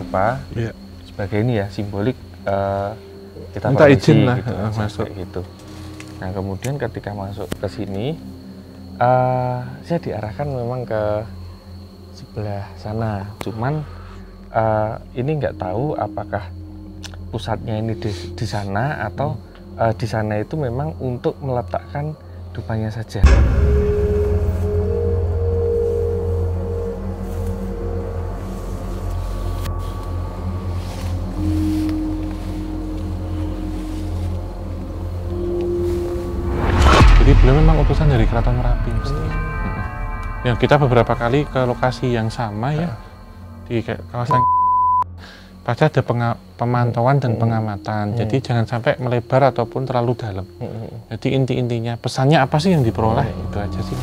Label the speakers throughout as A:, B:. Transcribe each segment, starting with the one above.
A: apa, sebagai ini ya simbolik kita
B: minta izin lah
A: gitu,
B: masuk
A: gitu. Nah kemudian ketika masuk ke sini, saya diarahkan memang ke sebelah sana. Cuman ini nggak tahu apakah pusatnya ini di sana atau di sana itu memang untuk meletakkan dupanya saja.
B: Jadi beliau memang utusan dari Keraton Merapi mesti. Ya kita beberapa kali ke lokasi yang sama ya di kawasan. Pasti ada pemantauan dan pengamatan. Jadi jangan sampai melebar ataupun terlalu dalam. Jadi inti-intinya pesannya apa sih yang diperoleh itu aja sih.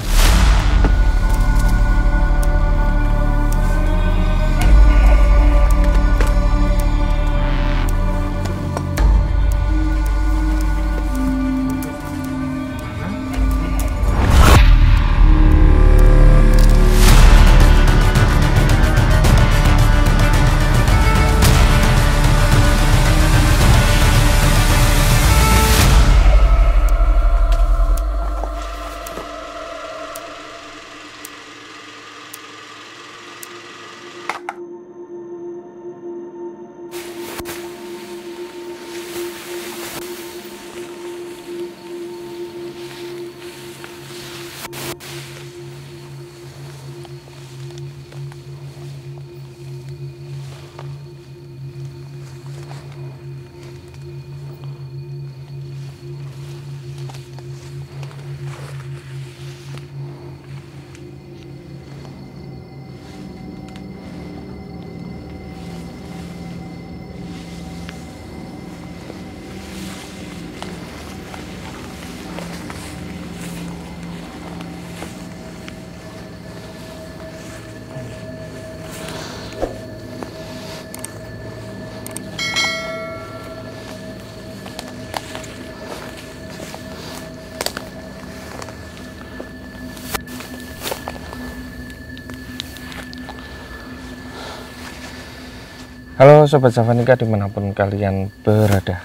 A: Halo Sobat Javanika dimanapun kalian berada.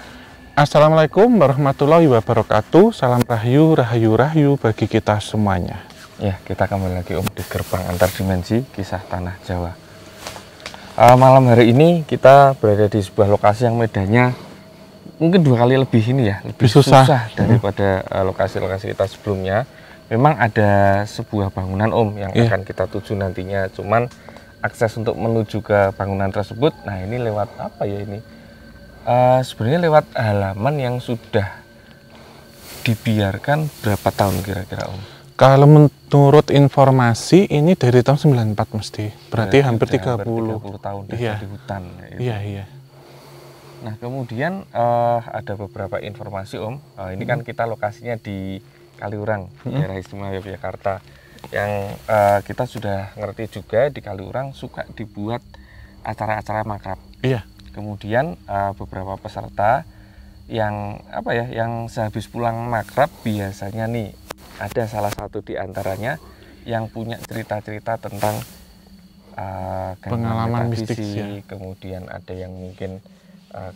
B: Assalamualaikum warahmatullahi wabarakatuh. Salam rahayu, rahayu, rahayu bagi kita semuanya.
A: Ya, kita kembali lagi di gerbang antar dimensi kisah tanah Jawa. Malam hari ini kita berada di sebuah lokasi yang medannya mungkin 2 kali lebih ini ya, lebih susah daripada lokasi-lokasi kita sebelumnya. Memang ada sebuah bangunan yang akan kita tuju nantinya, cuman akses untuk menuju ke bangunan tersebut, nah ini lewat apa ya ini? Sebenarnya lewat halaman yang sudah dibiarkan berapa tahun kira-kira
B: Kalau menurut informasi ini dari tahun 94 mesti, berarti hampir 30
A: tahun di hutan.
B: Iya.
A: Nah kemudian ada beberapa informasi ini kan kita lokasinya di Kaliurang, daerah istimewa Yogyakarta. Yang kita sudah ngerti juga di Kaliurang suka dibuat acara-acara makrab.
B: Iya.
A: Kemudian beberapa peserta yang yang sehabis pulang makrab biasanya nih ada salah satu di antaranya yang punya cerita-cerita tentang
B: pengalaman mistik ya.
A: Kemudian ada yang mungkin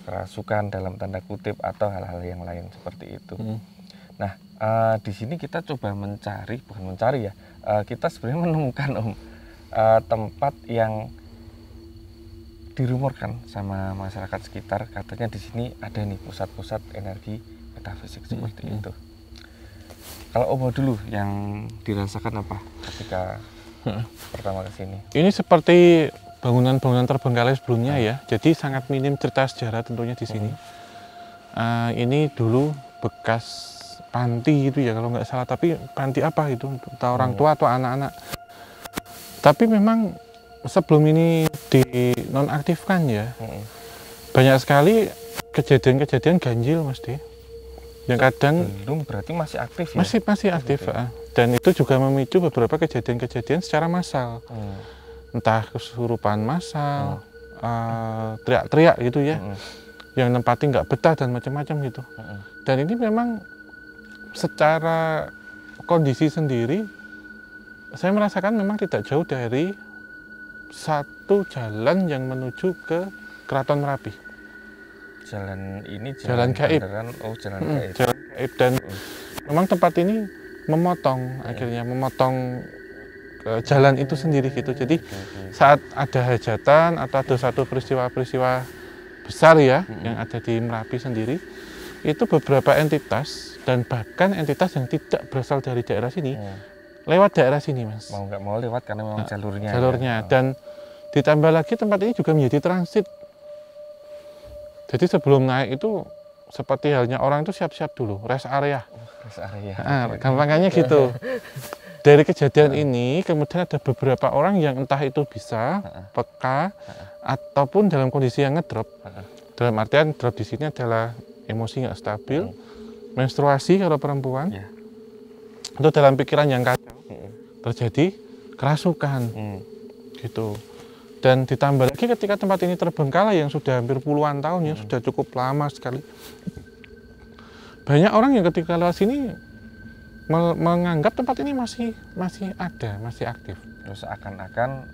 A: kerasukan dalam tanda kutip atau hal-hal yang lain seperti itu. Nah di sini kita coba bukan mencari ya. Kita sebenarnya menemukan tempat yang dirumorkan sama masyarakat sekitar, katanya di sini ada nih pusat-pusat energi metafisik seperti itu. Kalau dulu yang dirasakan apa ketika pertama ke sini?
B: Ini seperti bangunan-bangunan terbengkalai sebelumnya ya, jadi sangat minim cerita sejarah tentunya di sini. Ini dulu bekas panti itu ya kalau nggak salah, tapi panti apa itu entah orang tua atau anak-anak. Tapi memang sebelum ini dinonaktifkan ya, banyak sekali kejadian-kejadian ganjil mesti. Yang kadang
A: belum berarti masih aktif ya?
B: Masih aktif. Dan itu juga memicu beberapa kejadian-kejadian secara massal. Entah kesurupan massal, teriak-teriak gitu ya, yang nempati nggak betah dan macam-macam gitu. Dan ini memang secara kondisi sendiri saya merasakan memang tidak jauh dari satu jalan yang menuju ke Keraton Merapi.
A: Jalan ini
B: Jalan gaib.
A: beneran, jalan gaib.
B: Jalan gaib. Dan memang tempat ini memotong, akhirnya memotong jalan itu sendiri gitu. Jadi saat ada hajatan atau ada satu peristiwa-peristiwa besar ya yang ada di Merapi sendiri, itu beberapa entitas dan bahkan entitas yang tidak berasal dari daerah sini lewat daerah sini, Mas.
A: Mau nggak mau lewat karena memang jalurnya.
B: Ya. Dan ditambah lagi tempat ini juga menjadi transit. Jadi sebelum naik itu seperti halnya orang itu siap-siap dulu, rest area.
A: Rest area.
B: Gampangnya gitu. Dari kejadian ini kemudian ada beberapa orang yang entah itu bisa peka ataupun dalam kondisi yang ngedrop. Dalam artian drop di sini adalah emosi nggak stabil, menstruasi kalau perempuan, itu dalam pikiran yang kacau, terjadi kerasukan, gitu. Dan ditambah lagi ketika tempat ini terbengkalai yang sudah hampir puluhan tahun, yang sudah cukup lama sekali. Banyak orang yang ketika lewat sini menganggap tempat ini masih ada, masih aktif.
A: Terus seakan-akan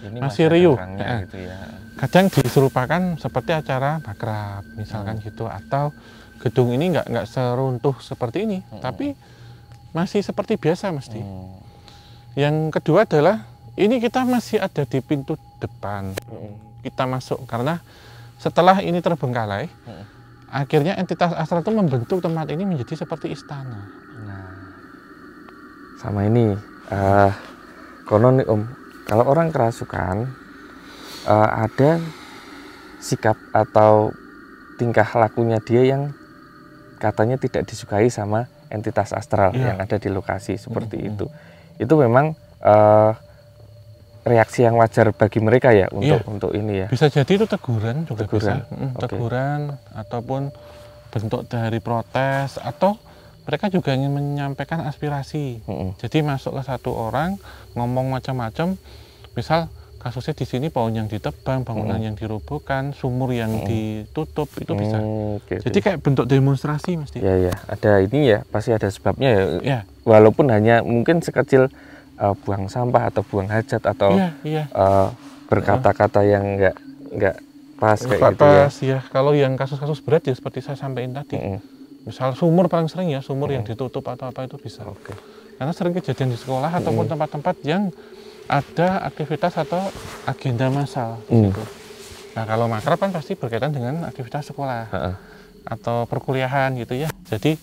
A: ini
B: masih riuh.
A: Gitu ya.
B: Kadang diserupakan seperti acara makrab, misalkan gitu, atau gedung ini nggak seruntuh seperti ini, tapi masih seperti biasa mesti. Yang kedua adalah ini kita masih ada di pintu depan, kita masuk karena setelah ini terbengkalai, akhirnya entitas astral itu membentuk tempat ini menjadi seperti istana.
A: Nah, sama ini, konon nih Om, kalau orang kerasukan ada sikap atau tingkah lakunya dia yang katanya tidak disukai sama entitas astral yang ada di lokasi seperti itu. Itu memang reaksi yang wajar bagi mereka ya untuk ini ya.
B: Bisa jadi itu teguran juga
A: teguran.
B: Bisa. Teguran ataupun bentuk dari protes atau mereka juga ingin menyampaikan aspirasi. Jadi masuk ke satu orang ngomong macam-macam, misal kasusnya di sini pohon yang ditebang, bangunan yang dirobohkan, sumur yang ditutup, itu bisa. Jadi kayak bentuk demonstrasi mesti.
A: Ya, ada ini ya, pasti ada sebabnya ya. Walaupun hanya mungkin sekecil buang sampah atau buang hajat atau berkata-kata yang nggak pas kayak gitu
B: ya. Kalau yang kasus-kasus berat ya seperti saya sampaikan tadi. Misal sumur paling sering ya, sumur yang ditutup atau apa itu bisa. Karena sering kejadian di sekolah ataupun tempat-tempat yang ada aktivitas atau agenda massal. Gitu. Nah kalau makrab kan pasti berkaitan dengan aktivitas sekolah atau perkuliahan gitu ya. Jadi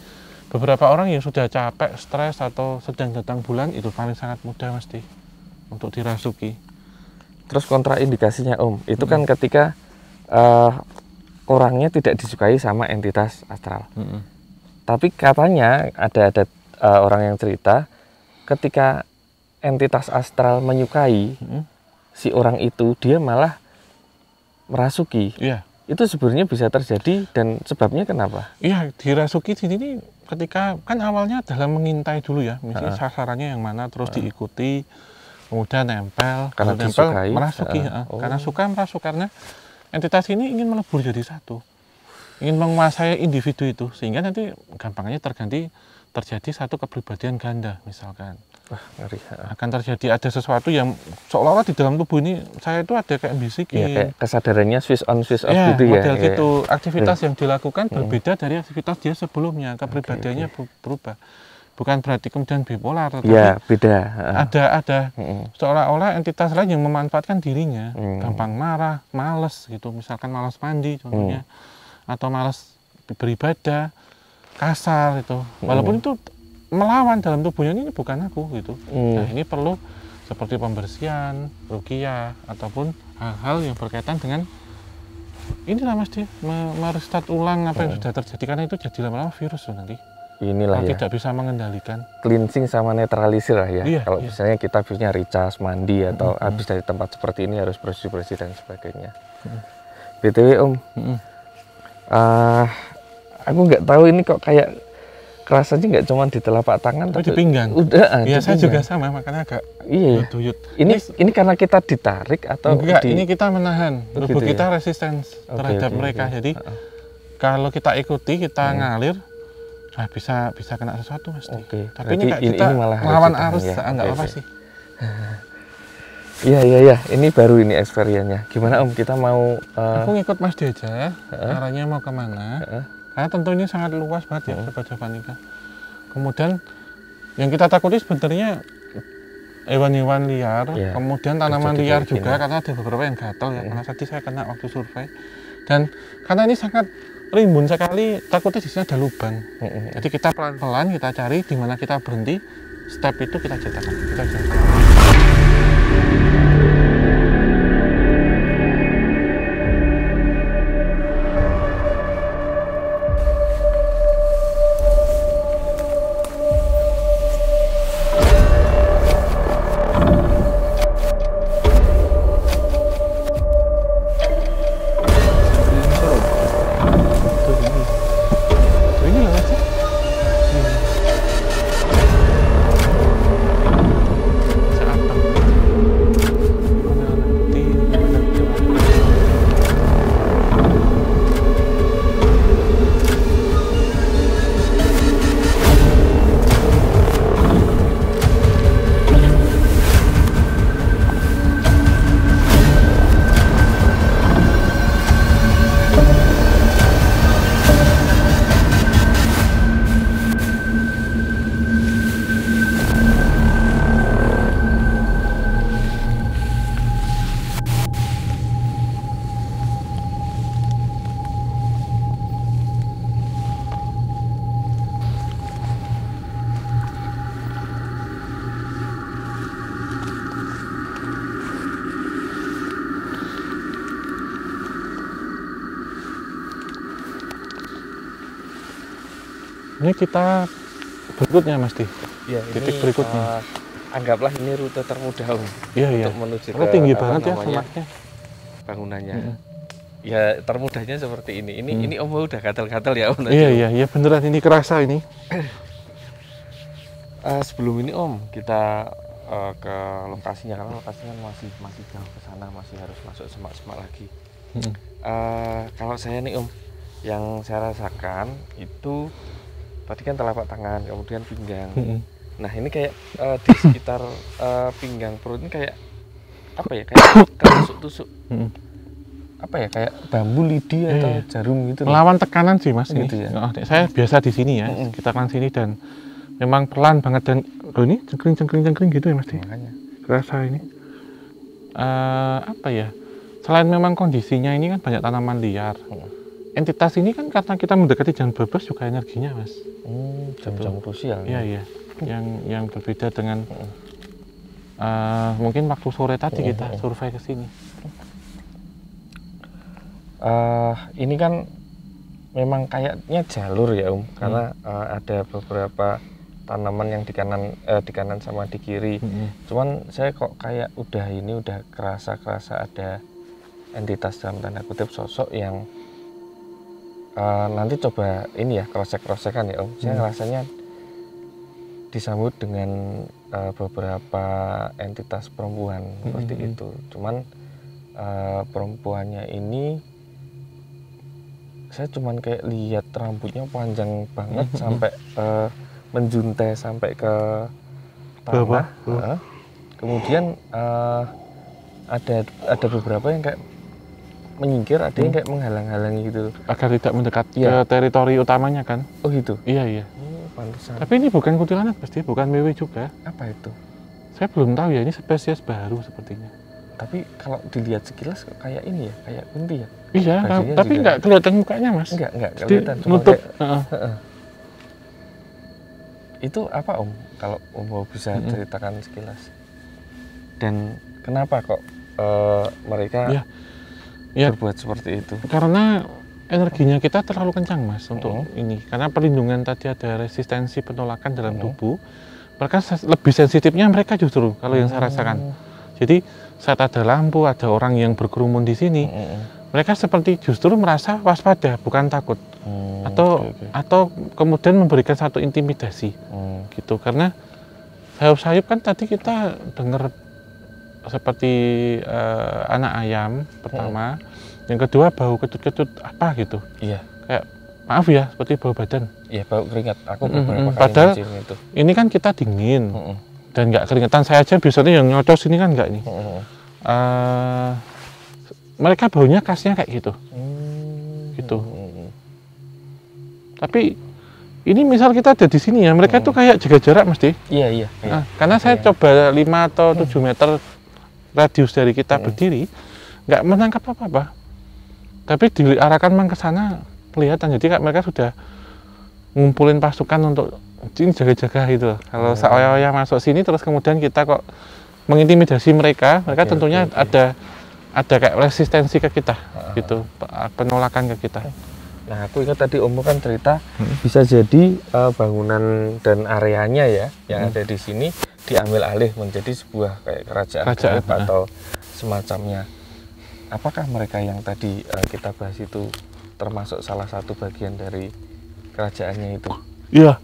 B: beberapa orang yang sudah capek, stres atau sedang datang bulan itu paling sangat mudah mesti untuk dirasuki.
A: Terus kontraindikasinya Om, itu kan ketika orangnya tidak disukai sama entitas astral. Tapi katanya ada orang yang cerita ketika entitas astral menyukai si orang itu, dia malah merasuki. Itu sebenarnya bisa terjadi dan sebabnya kenapa? Iya,
B: dirasuki di sini ketika kan awalnya adalah mengintai dulu ya, misalnya sasarannya yang mana, terus diikuti, kemudian nempel,
A: karena
B: nempel merasuki, karena suka merasuk, karena entitas ini ingin melebur jadi satu, ingin menguasai individu itu, sehingga nanti gampangnya terjadi satu kepribadian ganda misalkan.
A: Ngeri.
B: Akan terjadi ada sesuatu yang seolah-olah di dalam tubuh ini saya itu ada kayak bisikin.
A: Kayak kesadarannya switch on switch off gitu ya.
B: Model gitu. Aktivitas yang dilakukan berbeda dari aktivitas dia sebelumnya. Kepribadiannya berubah. Bukan berarti kemudian bipolar, tetapi
A: beda.
B: Ada seolah-olah entitas lain yang memanfaatkan dirinya, gampang marah, malas gitu. Misalkan malas mandi contohnya, atau malas beribadah, kasar itu. Walaupun itu melawan dalam tubuhnya, ini bukan aku gitu. Nah ini perlu seperti pembersihan, ruqyah ataupun hal-hal yang berkaitan dengan inilah mesti merestart ulang apa yang sudah terjadi, karena itu jadi lama-lama virus loh nanti.
A: Inilah ya.
B: Tidak bisa mengendalikan.
A: Cleansing sama netralisir lah ya. Kalau misalnya kita habisnya recharge, mandi atau habis dari tempat seperti ini harus bersih-bersih dan sebagainya. BTW Om, aku nggak tahu ini kok kayak rasanya nggak cuma di telapak tangan,
B: tapi di pinggang.
A: Udah,
B: saya juga sama, makanya agak duyut.
A: Ini karena kita ditarik atau
B: enggak? Ini kita menahan, tubuh kita resisten terhadap mereka. Jadi kalau kita ikuti, kita ngalir, bisa kena sesuatu mesti. Tapi ini kita malah melawan arus, nggak apa sih.
A: Iya. Ini baru ini experience-nya. Gimana Om? Kita mau
B: Aku ngikut Mas Deja, arahnya mau kemana? Karena tentu ini sangat luas banget ya, Sobat Javanica. Kemudian yang kita takuti sebenarnya hewan-hewan liar, kemudian tanaman liar juga, karena ada beberapa yang gatal ya, karena tadi saya kena waktu survei. Dan karena ini sangat rimbun sekali, takutnya di sini ada lubang. Jadi kita pelan-pelan kita cari di mana kita berhenti, step itu kita cetakan. Kita jalan. Ini kita berikutnya Mas Di.
A: Ya,
B: titik berikutnya.
A: Anggaplah ini rute termudah Om.
B: Iya.
A: Untuk menuju
B: ke tinggi banget ya semaknya.
A: Bangunannya. Ya termudahnya seperti ini. Ini Om udah gatal-gatal ya Om.
B: Iya beneran ini kerasa ini.
A: Sebelum ini Om kita ke lokasinya, karena lokasinya masih jauh ke sana, masih harus masuk semak-semak lagi. Kalau saya nih Om, yang saya rasakan itu tadi kan telapak tangan, kemudian pinggang. Nah ini kayak di sekitar pinggang perut ini kayak apa ya, kayak ketusuk-tusuk. Apa ya, kayak bambu lidi atau jarum gitu.
B: Melawan tekanan sih Mas.
A: Gitu ya.
B: Saya biasa di sini ya, sekitaran sini, dan memang pelan banget, dan ini cengkring gitu ya Mas.
A: Makanya
B: kerasa ini. Apa ya? Selain memang kondisinya ini kan banyak tanaman liar. Entitas ini kan karena kita mendekati jam 12 juga energinya Mas.
A: Jam-jam krusial.
B: Iya. Yang berbeda dengan mungkin waktu sore tadi kita survei ke sini.
A: Ini kan memang kayaknya jalur ya Om, karena ada beberapa tanaman yang di kanan sama di kiri. Cuman saya kok kayak udah kerasa ada entitas dalam tanda kutip, sosok yang nanti coba ini ya cross-check-kan ya Om. Saya rasanya disambut dengan beberapa entitas perempuan seperti itu. Cuman perempuannya ini saya cuman kayak lihat rambutnya panjang banget sampai menjuntai sampai ke tanah. Kemudian ada beberapa yang kayak menyingkir, ada yang kayak menghalang-halangi gitu
B: agar tidak mendekat ke teritori utamanya kan.
A: Oh gitu.
B: Iya.
A: Pantesan.
B: Tapi ini bukan kuntilanak pasti, bukan mewe juga.
A: Apa itu?
B: Saya belum tahu ya, ini spesies baru sepertinya.
A: Tapi kalau dilihat sekilas kayak ini ya, kayak kunti ya.
B: Iya, tapi nggak kelihatan mukanya Mas.
A: Nggak kelihatan.
B: Nutup.
A: Itu apa Om? Kalau Om bisa ceritakan sekilas. Dan kenapa kok mereka berbuat seperti itu?
B: Karena energinya kita terlalu kencang Mas untuk ini. Karena perlindungan tadi ada resistensi penolakan dalam tubuh. Mereka lebih sensitifnya mereka justru kalau yang saya rasakan. Jadi saat ada lampu, ada orang yang berkerumun di sini, mereka seperti justru merasa waspada, bukan takut. Atau kemudian memberikan satu intimidasi. Gitu. Karena sayup-sayup kan tadi kita dengar seperti anak ayam pertama, yang kedua bau kecut-kecut apa gitu.
A: Iya.
B: Kayak maaf ya, seperti bau badan.
A: Iya, bau keringat. Aku beberapa kali
B: padahal
A: itu.
B: Ini kan kita dingin. dan nggak keringetan. Saya aja biasanya yang nyocos ini kan nggak nih. Mereka baunya khasnya kayak gitu. Gitu. Tapi ini misal kita ada di sini ya, mereka tuh kayak jaga jarak mesti.
A: Iya.
B: Nah, karena saya coba 5 atau 7 meter radius dari kita berdiri, nggak menangkap apa-apa. Tapi diarahkan memang ke sana kelihatan. Jadi mereka sudah ngumpulin pasukan untuk ini jaga-jaga gitu. Kalau seoya-oya masuk sini terus kemudian kita kok mengintimidasi mereka tentunya ada kayak resistensi ke kita gitu, penolakan ke kita.
A: Nah, aku ingat tadi Om kan cerita bisa jadi bangunan dan areanya ya yang ada di sini diambil alih menjadi sebuah kayak kerajaan atau semacamnya. Apakah mereka yang tadi kita bahas itu termasuk salah satu bagian dari kerajaannya itu?
B: Iya,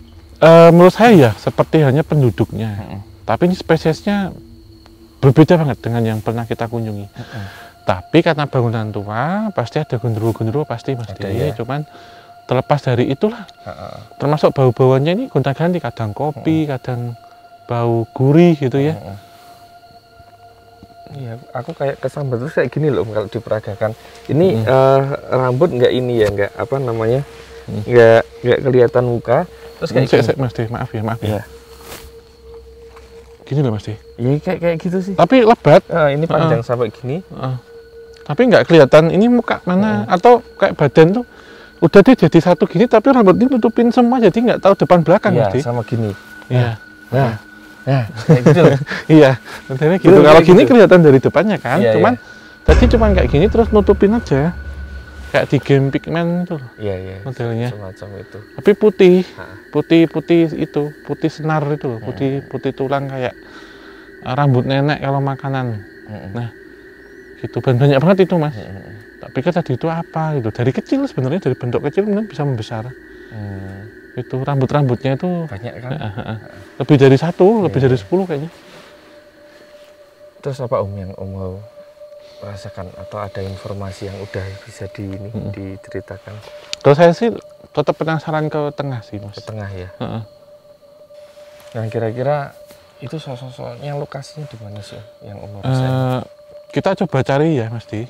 B: menurut saya ya seperti hanya penduduknya. Tapi ini spesiesnya berbeda banget dengan yang pernah kita kunjungi. Tapi karena bangunan tua, pasti ada genderuwo-genderuwo pasti. Ya. Cuman terlepas dari itulah, termasuk bau-bauannya ini gonta-ganti, kadang kopi, kadang bau gurih gitu ya.
A: Iya, aku kayak kesambar terus kayak gini loh kalau diperagakan. Ini rambut nggak ini ya, nggak apa namanya, nggak kelihatan muka. Terus kayak
B: Mas De, maaf ya. Gini loh Mas De.
A: Iya kayak gitu sih.
B: Tapi lebat.
A: Ini panjang sampai gini.
B: Tapi nggak kelihatan ini muka mana atau kayak badan tuh udah deh jadi satu gini, tapi rambutnya tutupin semua jadi nggak tahu depan belakang Mas De.
A: Iya, sama gini.
B: Iya.
A: Nah, kayak gitu loh.
B: Iya, modelnya gitu. Kalau gini gitu kelihatan dari depannya kan, cuman tadi cuman kayak gini terus nutupin aja. Kayak di game Pikmin tuh.
A: Iya,
B: modelnya.
A: Semacam itu. Tapi
B: putih itu, putih senar itu, putih tulang kayak rambut nenek kalau makanan. Nah, gitu banyak banget itu Mas. Tak pikir tadi itu apa gitu. Dari kecil sebenarnya, dari bentuk kecil mungkin bisa membesar. Itu rambutnya itu
A: banyak kan?
B: Lebih dari 1, lebih dari 10 kayaknya.
A: Terus apa Om yang Om mau rasakan atau ada informasi yang udah bisa diceritakan?
B: Kalau saya sih tetap penasaran ke tengah sih Mas.
A: Ke tengah ya. Nah kira-kira itu sosoknya lokasinya di mana sih yang Om rasain?
B: Kita coba cari ya Mas Di.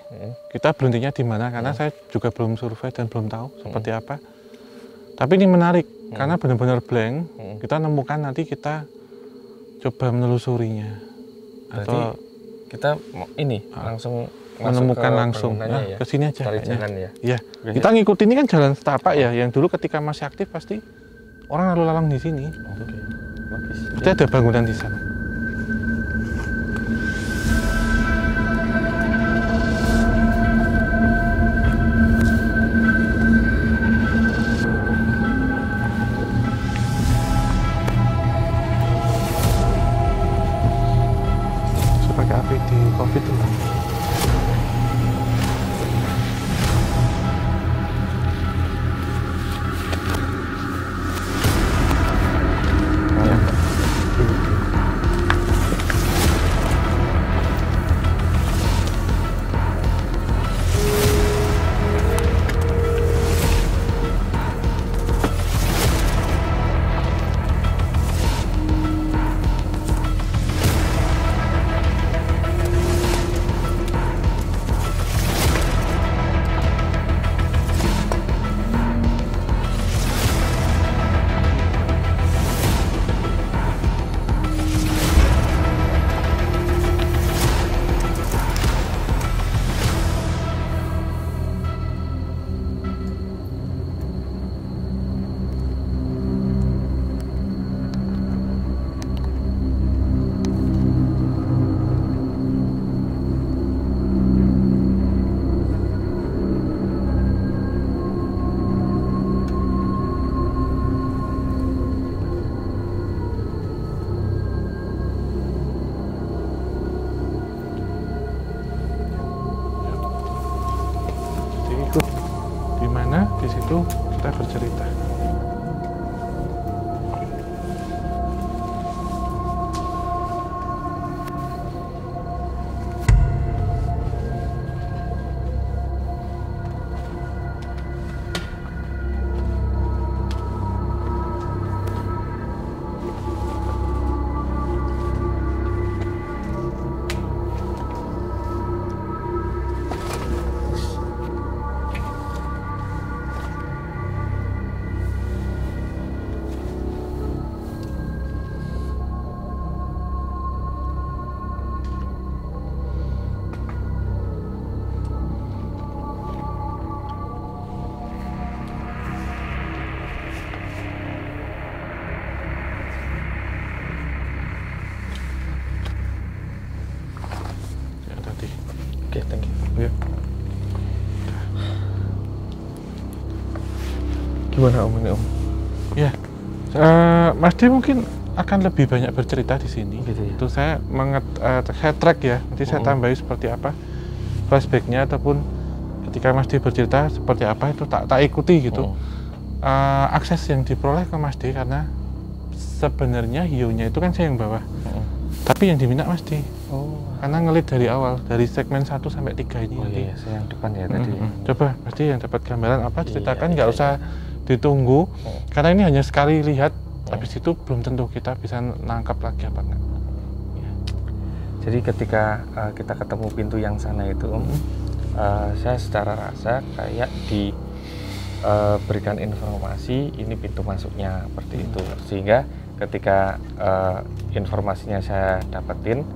B: Kita berhentinya di mana karena saya juga belum survei dan belum tahu seperti apa. Tapi ini menarik karena benar-benar blank. Kita nemukan nanti kita coba menelusurinya.
A: Berarti
B: atau
A: kita ini langsung
B: menemukan langsung
A: ya?
B: ke sini aja.
A: Cari jalan ya.
B: Iya. Kita ngikutin ini kan jalan setapak ya. Yang dulu ketika masih aktif pasti orang lalu lalang di sini.
A: Bagus.
B: Kita ada bangunan di sana. Di COVID tuh. Di situ kita bercerita.
A: Gimana Om ini Om?
B: Ya, Mas D mungkin akan lebih banyak bercerita di sini.
A: Gitu ya?
B: Itu saya saya track ya, nanti saya tambahi seperti apa flashbacknya ataupun ketika Mas D bercerita seperti apa itu tak ikuti gitu. Akses yang diperoleh ke Mas D karena sebenarnya hiunya itu kan saya yang bawa, tapi yang diminta Mas D. Karena ngelit dari awal, dari segmen 1 sampai 3 ini.
A: Oh iya, saya yang depan ya tadi.
B: Coba Mas D yang dapat gambaran apa ceritakan, nggak usah ditunggu, karena ini hanya sekali lihat, habis itu belum tentu kita bisa nangkap lagi apa enggak.
A: Jadi ketika kita ketemu pintu yang sana itu Om, saya secara rasa kayak diberikan informasi ini pintu masuknya seperti itu, sehingga ketika informasinya saya dapetin,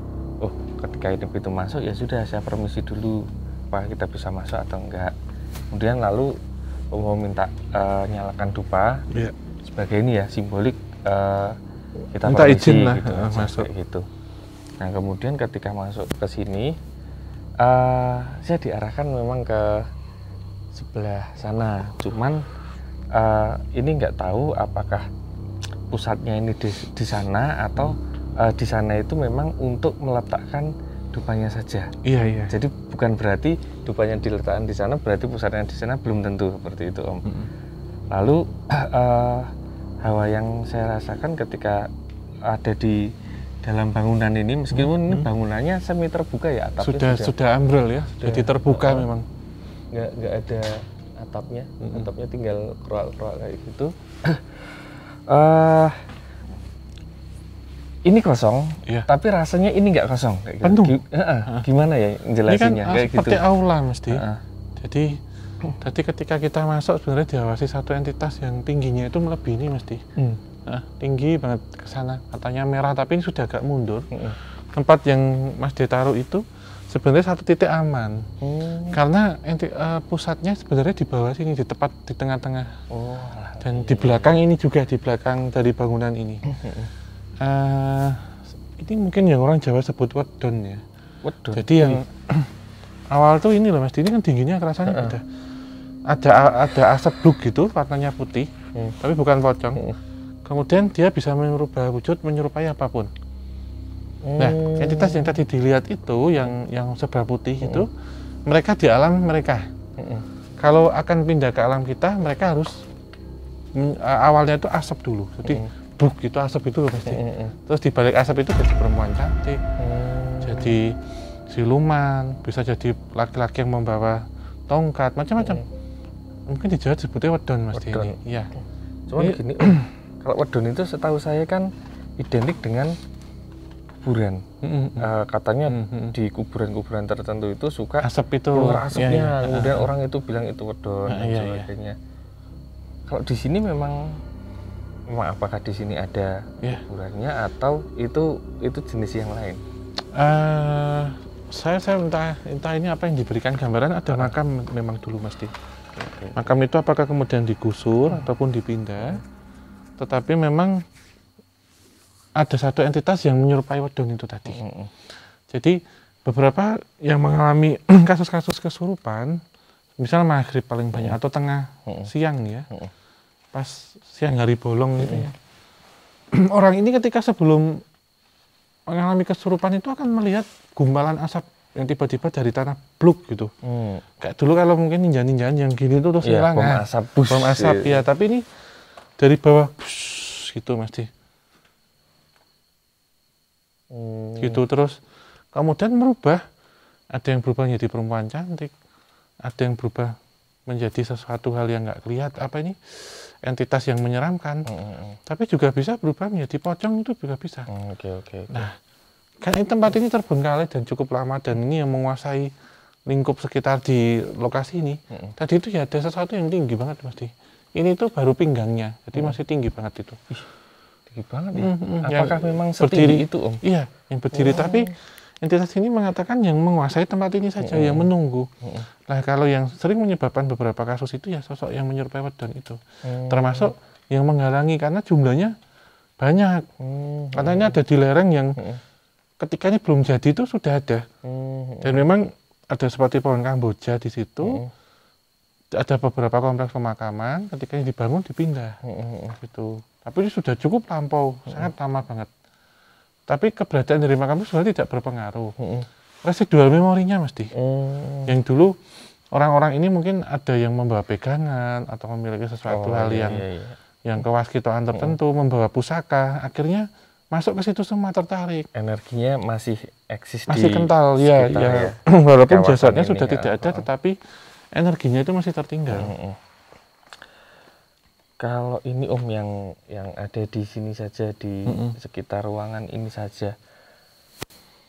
A: ketika ini pintu masuk ya sudah saya permisi dulu, apa kita bisa masuk atau enggak. Kemudian lalu mau minta nyalakan dupa sebagai ini ya simbolik, kita
B: minta
A: permisi
B: izin lah
A: gitu,
B: masuk
A: gitu. Nah kemudian ketika masuk ke sini, saya diarahkan memang ke sebelah sana, cuman ini nggak tahu apakah pusatnya ini di sana atau di sana itu memang untuk meletakkan dupanya saja.
B: Iya.
A: Jadi bukan berarti dupanya diletakkan di sana berarti pusatnya di sana, belum tentu seperti itu Om. Lalu hawa yang saya rasakan ketika ada di dalam bangunan ini, meskipun ini bangunannya semi terbuka ya, atapnya
B: sudah ambrol ya, jadi terbuka memang.
A: Nggak ada atapnya, atapnya tinggal keruak-keruak kayak gitu. Ini kosong, tapi rasanya ini nggak kosong.
B: Penuh.
A: Gimana ya jelasinnya?
B: Ini kan
A: kayak
B: seperti
A: gitu.
B: aula mesti. Jadi ketika kita masuk sebenarnya diawasi satu entitas yang tingginya itu melebihi ini mesti. Tinggi banget ke sana. Katanya merah tapi ini sudah agak mundur. Tempat yang Mas D taruh itu sebenarnya satu titik aman. Karena pusatnya sebenarnya di bawah sini, di tepat di tengah-tengah. Dan di belakang ini juga, di belakang dari bangunan ini. Ini mungkin yang orang Jawa sebut wedon ya.
A: Wedon.
B: Jadi yang awal tuh ini loh Mas, ini kan tingginya kerasanya beda. Ada asap bluk gitu, warnanya putih, tapi bukan pocong. Kemudian dia bisa merubah wujud menyerupai apapun. Nah, entitas yang tadi dilihat itu, yang serba putih itu, mereka di alam mereka. Kalau akan pindah ke alam kita, mereka harus awalnya itu asap dulu. Jadi buk itu asap itu loh pasti. Terus di balik asap itu jadi perempuan cantik, jadi siluman, bisa jadi laki-laki yang membawa tongkat, macam-macam. Mungkin di Jawa disebutnya wedon Mas ini. Iya.
A: Cuman gini, kalau wedon itu setahu saya kan identik dengan kuburan. Katanya di kuburan-kuburan tertentu itu suka
B: asap itu
A: keluar asapnya, kemudian orang itu bilang itu wedon dan sebagainya. Kalau di sini memang apakah di sini ada kuburannya atau itu jenis yang lain?
B: Saya entah ini apa yang diberikan gambaran, ada makam memang dulu Mas D. Makam itu apakah kemudian digusur ataupun dipindah, tetapi memang ada satu entitas yang menyerupai wedon itu tadi. Jadi beberapa yang mengalami kasus-kasus kesurupan, misal maghrib paling banyak atau tengah siang ya, pas siang hari bolong gitu ya. Orang ini ketika sebelum mengalami kesurupan itu akan melihat gumpalan asap yang tiba-tiba dari tanah bluk gitu. Kayak dulu kalau mungkin ninja-ninjaan yang gini tuh terus hilang
A: bom asap,
B: ya, tapi ini dari bawah bush, gitu Mas D. Gitu terus kemudian merubah, ada yang berubah menjadi perempuan cantik, ada yang berubah menjadi sesuatu hal yang nggak kelihatan, apa ini, entitas yang menyeramkan, tapi juga bisa berubah menjadi pocong, itu juga bisa. Nah, karena tempat ini terbengkalai dan cukup lama, dan ini yang menguasai lingkup sekitar di lokasi ini, tadi itu ya ada sesuatu yang tinggi banget Mas D. Ini tuh baru pinggangnya, jadi masih tinggi banget itu.
A: Tinggi banget ya? Apakah memang setinggi itu Om?
B: Iya, yang berdiri, tapi entitas ini mengatakan yang menguasai tempat ini saja, yang menunggu. Nah, kalau yang sering menyebabkan beberapa kasus itu ya sosok yang menyerupai wedon itu. Termasuk yang menghalangi karena jumlahnya banyak. Karena ini ada di lereng yang ketika ini belum jadi itu sudah ada. Dan memang ada seperti pohon Kamboja di situ. ada beberapa kompleks pemakaman ketika ini dibangun dipindah gitu. Tapi ini sudah cukup lampau, sangat lama banget. Tapi keberadaan dari makam itu sebenarnya tidak berpengaruh. Residual memorinya mesti. Yang dulu orang-orang ini mungkin ada yang membawa pegangan atau memiliki sesuatu hal yang kewaskitaan tertentu, membawa pusaka, akhirnya masuk ke situ semua tertarik.
A: Energinya masih eksis
B: masih
A: di
B: kental,
A: sekitar
B: ya. Walaupun jasadnya
A: ini,
B: sudah tidak ada, tetapi energinya itu masih tertinggal.
A: Kalau ini Om yang ada di sini saja, di sekitar ruangan ini saja,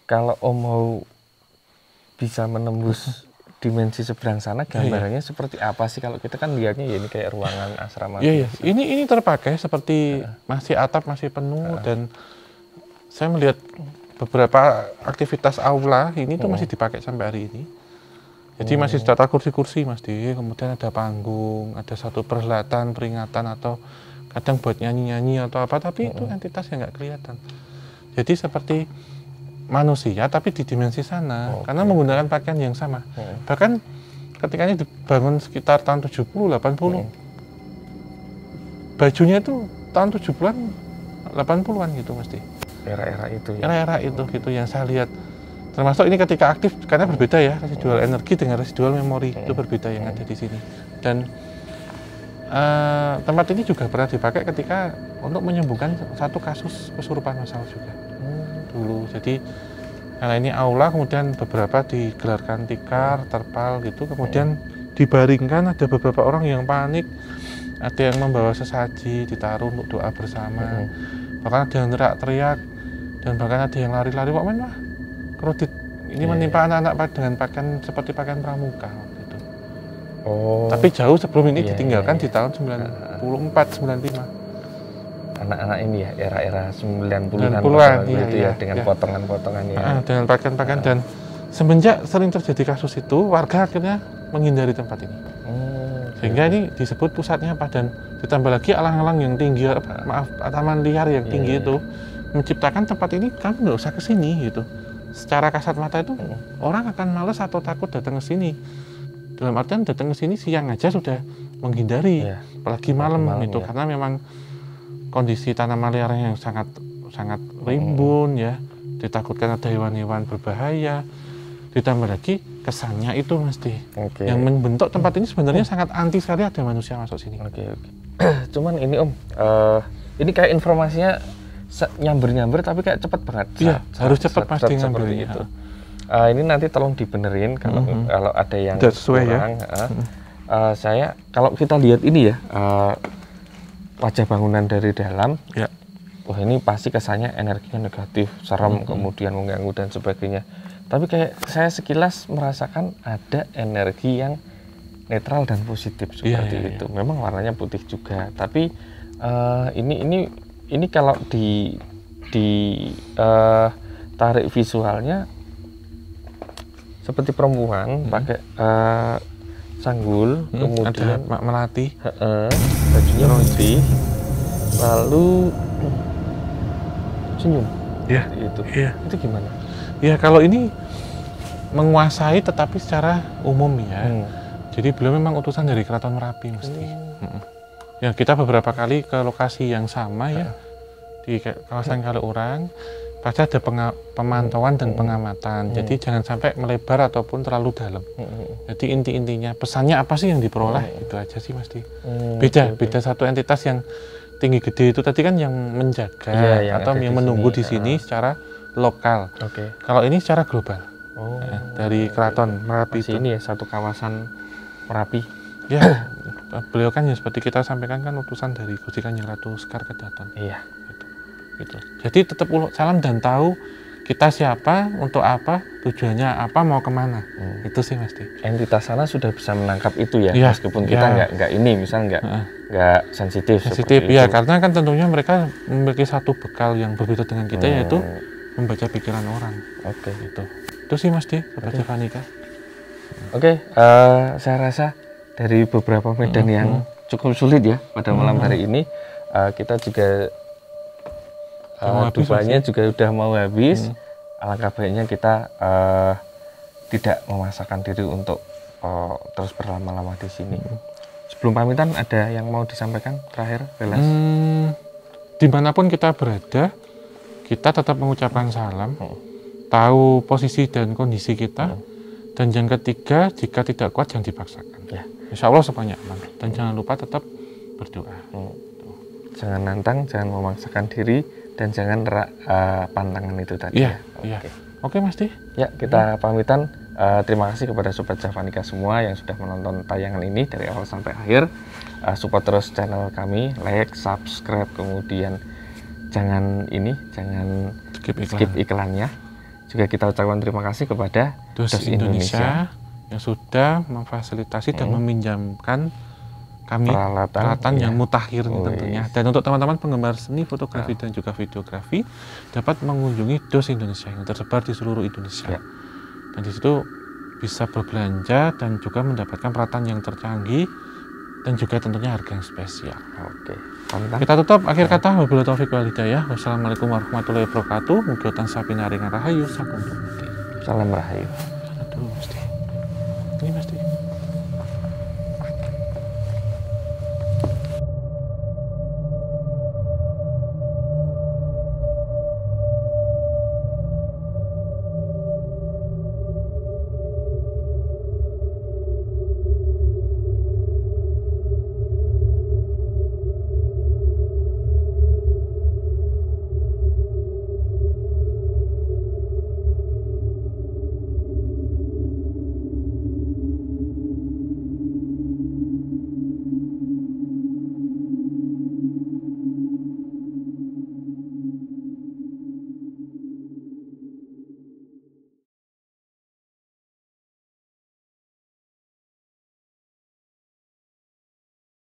A: kalau Om mau bisa menembus dimensi seberang sana, gambarannya seperti apa sih? Kalau kita kan lihatnya ya ini kayak ruangan asrama.
B: Iya. Ini terpakai seperti masih atap masih penuh, dan saya melihat beberapa aktivitas aula ini tuh masih dipakai sampai hari ini. Jadi masih tertata kursi-kursi kemudian ada panggung, ada satu perhelatan peringatan atau kadang buat nyanyi-nyanyi atau apa, tapi itu entitas yang nggak kelihatan. Jadi seperti manusia tapi di dimensi sana, karena menggunakan pakaian yang sama. Bahkan ketika ini dibangun sekitar tahun 70-80, bajunya itu tahun 70-an 80-an gitu mesti.
A: Era-era itu ya.
B: Era-era itu gitu yang saya lihat. Termasuk ini ketika aktif, karena berbeda ya, residual energi dengan residual memori itu berbeda yang ada di sini. Dan tempat ini juga pernah dipakai ketika untuk menyembuhkan satu kasus kesurupan massal juga dulu. Jadi karena ini aula, kemudian beberapa digelarkan tikar, terpal gitu, kemudian dibaringkan, ada beberapa orang yang panik, ada yang membawa sesaji ditaruh untuk doa bersama, bahkan ada yang teriak-teriak, dan bahkan ada yang lari-lari, Pak Men, wah kredit ini menimpa anak-anak dengan pakaian seperti pakaian pramuka gitu. Tapi jauh sebelum ini ditinggalkan di tahun 94-95.
A: Anak-anak ini ya, era-era 90-an gitu ya, dengan potongan-potongan ya.
B: Dengan pakaian-pakaian, dan semenjak sering terjadi kasus itu, warga akhirnya menghindari tempat ini. Sehingga ini disebut pusatnya apa, dan ditambah lagi alang-alang yang tinggi, taman liar yang tinggi itu menciptakan tempat ini, kamu nggak usah ke sini gitu. Secara kasat mata itu orang akan males atau takut datang ke sini. Dalam artian datang ke sini siang aja sudah menghindari, apalagi malam itu, karena memang kondisi tanaman liar yang sangat rimbun ya, ditakutkan ada hewan-hewan berbahaya. Ditambah lagi kesannya itu yang membentuk tempat ini sebenarnya sangat anti sekali ada manusia masuk sini.
A: Cuman ini Om, ini kayak informasinya nyamber tapi kayak cepet banget.
B: Iya, harus cepet pasti ngambilnya
A: itu. Ini nanti tolong dibenerin kalau ada yang kurang. Saya kalau kita lihat ini ya, wajah bangunan dari dalam, wah ini pasti kesannya energinya negatif, serem, kemudian mengganggu dan sebagainya. Tapi kayak saya sekilas merasakan ada energi yang netral dan positif seperti itu. Memang warnanya putih juga, tapi ini kalau tarik visualnya seperti perempuan pakai sanggul, kemudian
B: melati,
A: bajunya putih, lalu senyum. Itu gimana?
B: Ya kalau ini menguasai tetapi secara umum ya. Jadi beliau memang utusan dari Keraton Merapi mesti. Ya kita beberapa kali ke lokasi yang sama ya, di kawasan Kaliurang, pasti ada pemantauan dan pengamatan. Jadi jangan sampai melebar ataupun terlalu dalam. Jadi inti-intinya pesannya apa sih yang diperoleh, itu aja sih mesti. Beda satu entitas yang tinggi gede itu tadi kan yang menjaga atau yang menunggu di sini secara lokal. Kalau ini secara global. Dari Keraton Merapi itu.
A: Ini ya satu kawasan Merapi.
B: Ya, beliau kan ya seperti kita sampaikan kan utusan dari Gusti Kanjeng Ratu Sekar Kedaton. Gitu. Jadi tetap salam dan tahu kita siapa, untuk apa, tujuannya apa, mau kemana. Itu sih mesti.
A: Entitas sana sudah bisa menangkap itu ya, meskipun kita nggak ini, misal nggak sensitif.
B: Ya, karena kan tentunya mereka memiliki satu bekal yang berbeda dengan kita, yaitu membaca pikiran orang. Itu sih mesti seperti Fanika.
A: Saya rasa dari beberapa medan yang cukup sulit ya pada malam hari ini, kita juga dupanya juga udah mau habis. Alangkah baiknya kita tidak memaksakan diri untuk terus berlama-lama di sini. Sebelum pamitan ada yang mau disampaikan terakhir, Belas?
B: Dimanapun kita berada, kita tetap mengucapkan salam, tahu posisi dan kondisi kita, dan yang ketiga, jika tidak kuat jangan dipaksakan.
A: Ya.
B: Insya Allah semuanya aman. Dan jangan lupa tetap berdoa.
A: Jangan nantang, jangan memaksakan diri, dan jangan pantangan itu tadi.
B: Iya, iya. Oke, Mas Di.
A: Ya, kita pamitan. Terima kasih kepada Sobat Javanika semua yang sudah menonton tayangan ini dari awal sampai akhir. Support terus channel kami, like, subscribe, kemudian jangan skip iklannya. Juga kita ucapkan terima kasih kepada
B: DOS Indonesia yang sudah memfasilitasi dan meminjamkan kami peralatan yang mutakhir tentunya. Dan untuk teman-teman penggemar seni, fotografi dan juga videografi dapat mengunjungi DOS Indonesia yang tersebar di seluruh Indonesia. Dan di situ bisa berbelanja dan juga mendapatkan peralatan yang tercanggih dan juga tentunya harga yang spesial.
A: Oke.
B: Kita tutup akhir kata wabillahi taufiq wal hidayah. Wassalamualaikum warahmatullahi wabarakatuh. Mugi wonten sapinaringan rahayu sakum.
A: Salam rahayu.
B: Aduh,